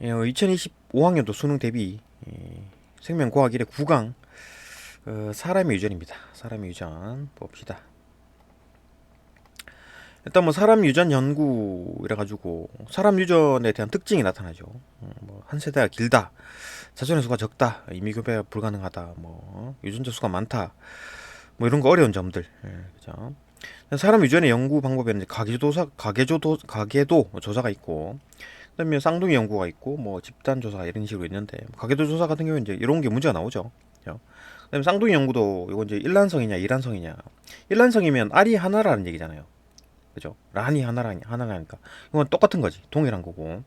2025학년도 수능 대비 생명과학 1의 9강 사람의 유전입니다. 사람의 유전 봅시다. 일단 뭐 사람 유전 연구이라 가지고 사람 유전에 대한 특징이 나타나죠. 뭐한 세대가 길다, 자손의 수가 적다, 이미교배가 불가능하다, 뭐 유전자 수가 많다, 뭐 이런 거 어려운 점들. 그죠? 사람 유전의 연구 방법에는 이제 가계도 조사가 있고, 그다음에 쌍둥이 연구가 있고, 뭐 집단 조사 이런 식으로 있는데, 가계도 조사 같은 경우에 이제 이런 게 문제가 나오죠. 그죠? 그다음에 쌍둥이 연구도 이거 이제 일란성이냐 이란성이냐. 일란성이면 알이 하나라는 얘기잖아요. 그죠? 란이 하나라니까 이건 똑같은 거지, 동일한 거고.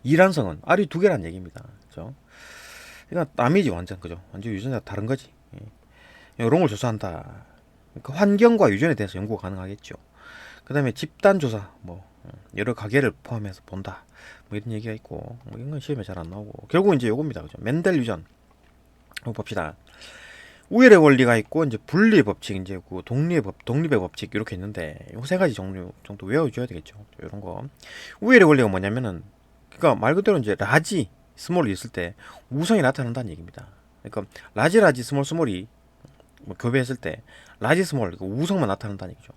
이란성은 알이 두 개란 얘기입니다. 그죠? 그러니까 남이지 완전. 그죠? 완전 유전자 다른 거지. 이런 걸 조사한다. 그 환경과 유전에 대해서 연구가 가능하겠죠. 그 다음에 집단 조사, 뭐 여러 가게를 포함해서 본다, 뭐 이런 얘기가 있고, 뭐 이런 건 시험에 잘 안 나오고, 결국 이제 요겁니다. 그죠? 멘델 유전 한번 봅시다. 우열의 원리가 있고, 이제 분리의 법칙, 이제 그 독립의 법칙 이렇게 있는데, 요 세 가지 종류 정도 외워줘야 되겠죠. 이런 거. 우열의 원리가 뭐냐면은, 그러니까 말 그대로 이제 라지 스몰이 있을 때 우성이 나타난다는 얘기입니다. 그러니까 라지 스몰이 뭐 교배했을 때 라지 스몰 우성만 나타난다는 얘기죠.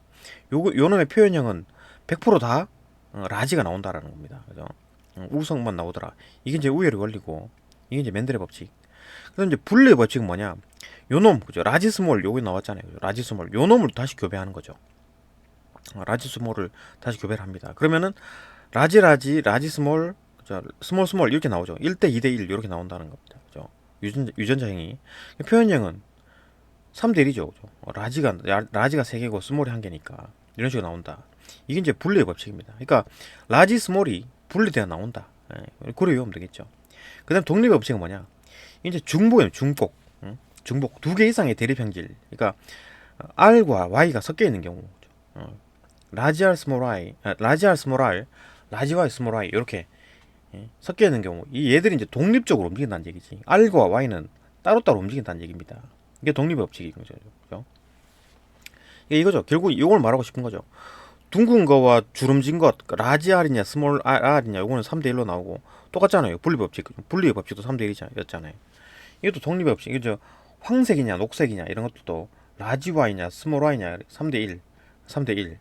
요 놈의 표현형은 100%다 라지가 나온다라는 겁니다. 그죠? 우성만 나오더라. 이게 이제 우열이 걸리고, 이게 이제 맨델의 법칙. 그래서 이제 분리의 법칙은 뭐냐? 요놈, 그죠? 라지 스몰 요거 나왔잖아요. 그죠? 라지 스몰 요 놈을 다시 교배하는 거죠. 라지 스몰을 다시 교배를 합니다. 그러면은 라지 스몰, 그죠? 스몰 이렇게 나오죠. 1대 2대 1 이렇게 나온다는 겁니다. 그죠? 유전자형이. 표현형은 3대 1이죠. 그죠? 라지가 3개고 스몰이 1개니까 이런 식으로 나온다. 이게 이제 분리의 법칙입니다. 그러니까 라지 스몰이 분리되어 나온다. 그래 외우면 되겠죠. 그다음 독립의 법칙은 뭐냐? 이제 중복이에요. 중복. 중복 두 개 이상의 대립 형질. 그러니까 R과 Y가 섞여 있는 경우. 라지 R 스몰 I, 라지 R 스몰 R, 라지 Y 스몰 I 이렇게 섞여 있는 경우, 이 얘들이 이제 독립적으로 움직인다는 얘기지. R과 Y는 따로따로 움직인다는 얘기입니다. 이게 독립의 법칙인 거죠. 그죠? 이거죠. 결국 이걸 말하고 싶은 거죠. 둥근 거와 주름진 것, 라지 R이냐 스몰 R이냐, 요거는 3대 1로 나오고 똑같잖아요. 분리의 법칙도 3대 1이었잖아요. 이것도 독립의 법칙. 이죠. 황색이냐 녹색이냐 이런 것도 라지 Y냐 스몰 Y냐 3대 1, 3대 1.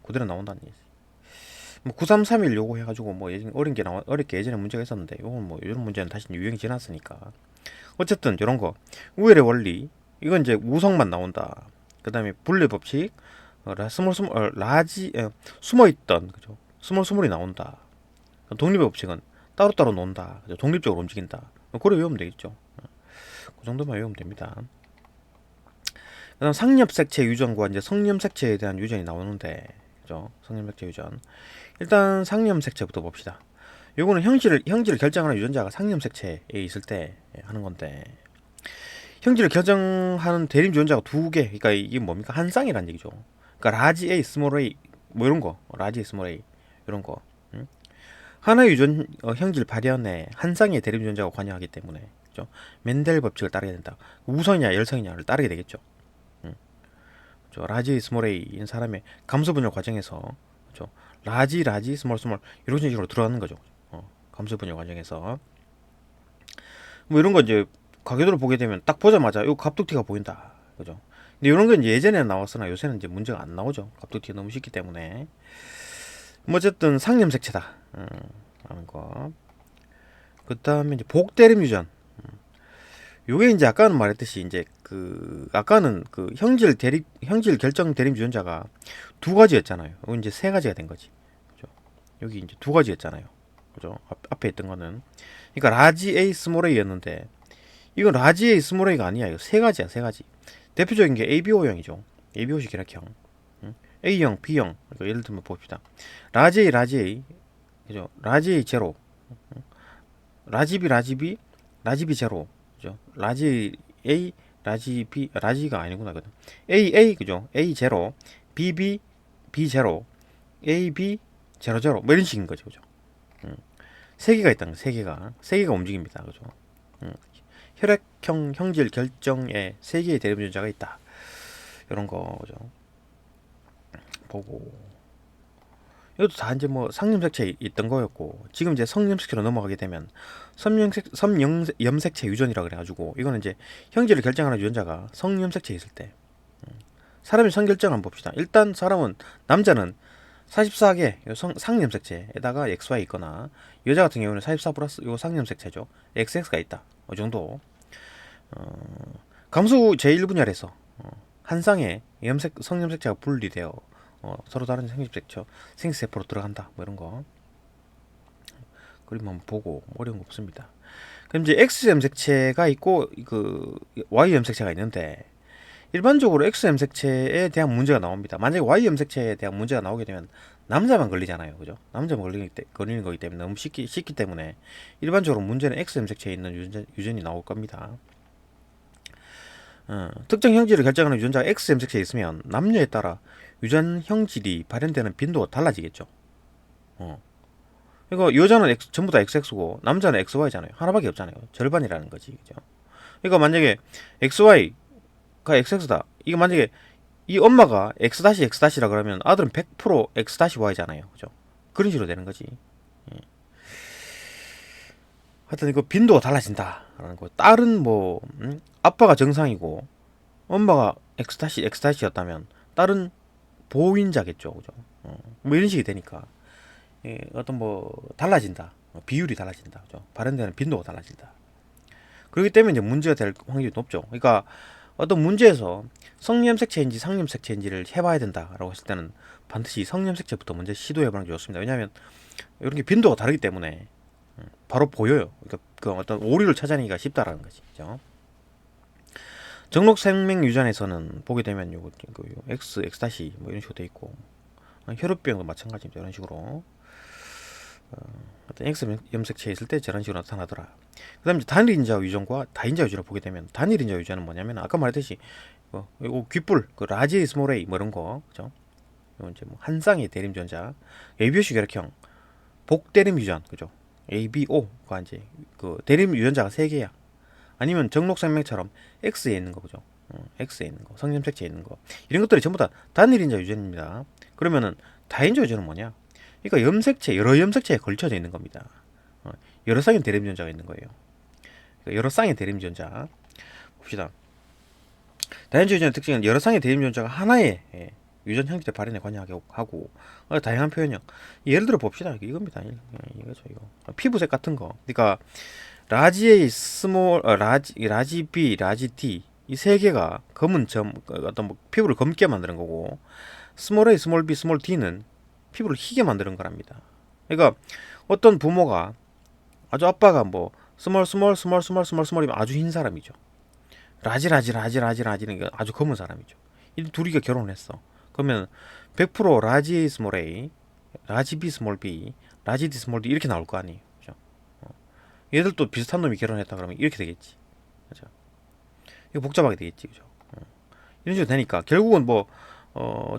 그대로 나온다는 얘기. 뭐 9331 요거 해가지고 뭐 예전 어렵게 예전에 문제가 있었는데, 요건 뭐 이런 문제는 다시 유행이 지났으니까. 어쨌든 이런 거 우열의 원리, 이건 이제 우성만 나온다. 그 다음에 분리 법칙, 라지 숨어있던, 그죠? 스몰이 나온다. 독립의 법칙은 따로따로 논다. 그죠? 독립적으로 움직인다. 그래 외우면 되겠죠. 그 정도만 외우면 됩니다. 그다음 상엽색체 유전과 이제 성염색체에 대한 유전이 나오는데, 그죠? 성염색체 유전. 일단 상염색체부터 봅시다. 요거는 형질을 결정하는 유전자가 상염색체에 있을 때 하는 건데, 형질을 결정하는 대립 유전자가 두 개. 그러니까 이게 뭡니까? 한 쌍이란 얘기죠. 그러니까 라지 A, 스몰 A 뭐 이런 거, 라지 A, 스몰 A 이런 거. 하나의 유전 형질 발현에 한 쌍의 대립 유전자가 관여하기 때문에, 그죠? 멘델 법칙을 따르게 된다. 우성이냐 열성이냐를 따르게 되겠죠. 라지 스몰 A인 사람의 감소 분열 과정에서, 그죠? 라지 스몰 이런 식으로 들어가는 거죠. 감소 분열 과정에서 뭐 이런 거 이제 가계도를 보게 되면 딱 보자마자 요 갑툭튀가 보인다. 그죠? 근데 이런 건 이제 예전에 나왔으나 요새는 이제 문제가 안 나오죠. 갑툭튀가 너무 쉽기 때문에. 뭐 어쨌든 상염색체다. 라는 거. 그 다음에 이제 복대림 유전. 요게 이제 아까는 말했듯이 이제 그 아까는 그 형질 결정 대립 유전자가 두 가지였잖아요. 여기 이제 세 가지가 된 거지. 그죠? 여기 이제 두 가지였잖아요. 그죠? 앞에 있던 거는, 그러니까 라지 A 스몰 A였는데, 이건 라지 A 스몰 A가 아니야. 이거 세 가지야, 세 가지. 대표적인 게 ABO형이죠. ABO식 결합형. A형, B형. 그러니까 예를 들면 봅시다. 라지 A, 그죠? 라지 A 제로, 라지 B, 라지 B 제로, 그죠? 라지 A, 라지 B, 라지가 아니구나, 그죠? A, 그죠? A 제로, B 제로, A, B 제로 제로, 뭐 이런 식인 거죠, 그죠? 세 개가 있다는 거, 세 개가 움직입니다, 그죠? 혈액형 형질 결정에 세 개의 대립 유전자가 있다. 이런 거죠. 보고, 이것도 다 이제 뭐 상염색체에 있던 거였고, 지금 이제 성염색체로 넘어가게 되면 섬염색체 유전이라 그래가지고, 이거는 이제 형질을 결정하는 유전자가 성염색체에 있을 때, 사람의 성결정 한번 봅시다. 일단 사람은, 남자는 44개 상염색체에다가 XY 있거나, 여자 같은 경우는 44 플러스 요 상염색체죠. XX가 있다. 이 정도. 감수 제1분열에서 한 쌍의 성염색체가 분리되어 서로 다른 생식세포로 들어간다. 뭐 이런 거. 그림 한번 보고 어려운 거 없습니다. 그럼 이제 X 염색체가 있고 그 Y 염색체가 있는데, 일반적으로 X 염색체에 대한 문제가 나옵니다. 만약에 Y 염색체에 대한 문제가 나오게 되면 남자만 걸리잖아요, 그죠? 남자만 걸리는 거기 때문에 너무 쉽기 때문에 일반적으로 문제는 X 염색체에 있는 유전이 나올 겁니다. 특정 형질을 결정하는 유전자가 X 염색체에 있으면 남녀에 따라 유전 형질이 발현되는 빈도가 달라지겠죠. 어. 이거 여자는 전부 다 XX고 남자는 XY잖아요. 하나밖에 없잖아요. 절반이라는 거지, 그죠? 그러니까 만약에 XY가 XX다. 이거 만약에 이 엄마가 X-X라 그러면 아들은 100% X-Y잖아요, 그죠? 그런 식으로 되는 거지. 예. 하여튼 이거 빈도가 달라진다라는 거. 딸은 뭐 아빠가 정상이고 엄마가 X-X였다면 딸은 보인자겠죠, 그죠? 뭐 이런 식이 되니까 어떤 뭐 달라진다, 비율이 달라진다, 그죠? 발현되는 빈도가 달라진다. 그렇기 때문에 이제 문제가 될 확률이 높죠. 그러니까 어떤 문제에서 성염색체인지 상염색체인지를 해봐야 된다라고 했을 때는 반드시 성염색체부터 먼저 시도해보는 게 좋습니다. 왜냐하면 이런 게 빈도가 다르기 때문에 바로 보여요. 그러니까 그 어떤 오류를 찾아내기가 쉽다라는 거지, 그죠? 정록 생명 유전에서는 보게 되면 요거 X, X 다시 뭐 이런 식으로 돼 있고, 혈우병도 마찬가지입니다. 이런 식으로 어떤 X 염색체에 있을 때 저런 식으로 나타나더라. 그 다음에 단일인자 유전과 다인자 유전을 보게 되면, 단일인자 유전은 뭐냐면 아까 말했듯이 요 귓불, 그 라지 스몰 A 뭐 이런 거, 그죠? 요 이제 뭐 한 쌍의 대림 유전자, ABOC 결핵형 복대림 유전, 그죠? ABO가 이제 그 대림 유전자가 3개야. 아니면 정록생명처럼 X에 있는 거, 그죠? X에 있는 거, 성염색체에 있는 거, 이런 것들이 전부 다 단일인자 유전입니다. 그러면은 다인자 유전은 뭐냐? 그러니까 여러 염색체에 걸쳐져 있는 겁니다. 여러 쌍의 대림 유전자가 있는 거예요. 그러니까 여러 쌍의 대림 유전자 봅시다. 다인자 유전의 특징은 여러 쌍의 대림 유전자가 하나의 유전 형질의 발현에 관여하고 다양한 표현형. 예를 들어 봅시다. 이겁니다. 이거죠, 이거. 피부색 같은 거. 그러니까 라지 A, 라지 B, 라지 D 이 세 개가 검은 점, 어떤 뭐 피부를 검게 만드는 거고, 스몰 A, 스몰 B, 스몰 D는 피부를 희게 만드는 거랍니다. 그러니까 어떤 부모가 아주 아빠가 뭐 스몰이면 아주 흰 사람이죠. 라지는 아주 검은 사람이죠. 이 둘이가 결혼했어. 그러면 100% 라지 A, 스몰 A, 라지 B, 스몰 B, 라지 D, 스몰 D 이렇게 나올 거 아니에요. 얘들도 비슷한 놈이 결혼했다 그러면 이렇게 되겠지, 그죠? 이거 복잡하게 되겠지, 그죠? 이런 식으로 되니까 결국은 뭐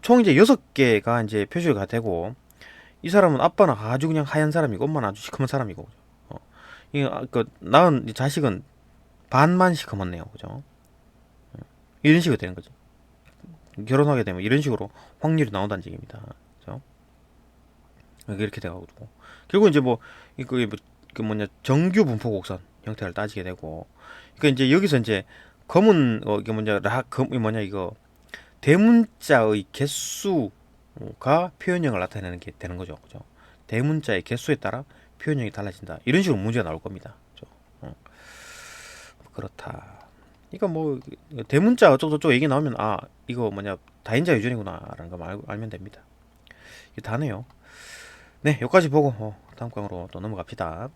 총 이제 6개가 이제 표시가 되고, 이 사람은 아빠는 아주 그냥 하얀 사람이고 엄마는 아주 시커먼 사람이고, 그 낳은 자식은 반만 시커먼네요, 그죠? 이런 식으로 되는 거지. 결혼하게 되면 이런 식으로 확률이 나온다는 얘기입니다, 그죠? 이렇게 돼가지고 결국 이제 뭐 이거 그 뭐냐 정규 분포 곡선 형태를 따지게 되고, 그러니까 이제 여기서 이제 검은 이게 뭐냐 이거 대문자의 개수가 표현형을 나타내는 게 되는 거죠, 그죠? 대문자의 개수에 따라 표현형이 달라진다. 이런 식으로 문제가 나올 겁니다, 그죠? 그렇다. 그러니까 뭐 대문자 어쩌고저쩌고 얘기 나오면 이거 뭐냐 다인자 유전이구나라는 거 알면 됩니다. 이게 다네요. 네, 여기까지 보고 다음 강으로 또 넘어갑시다.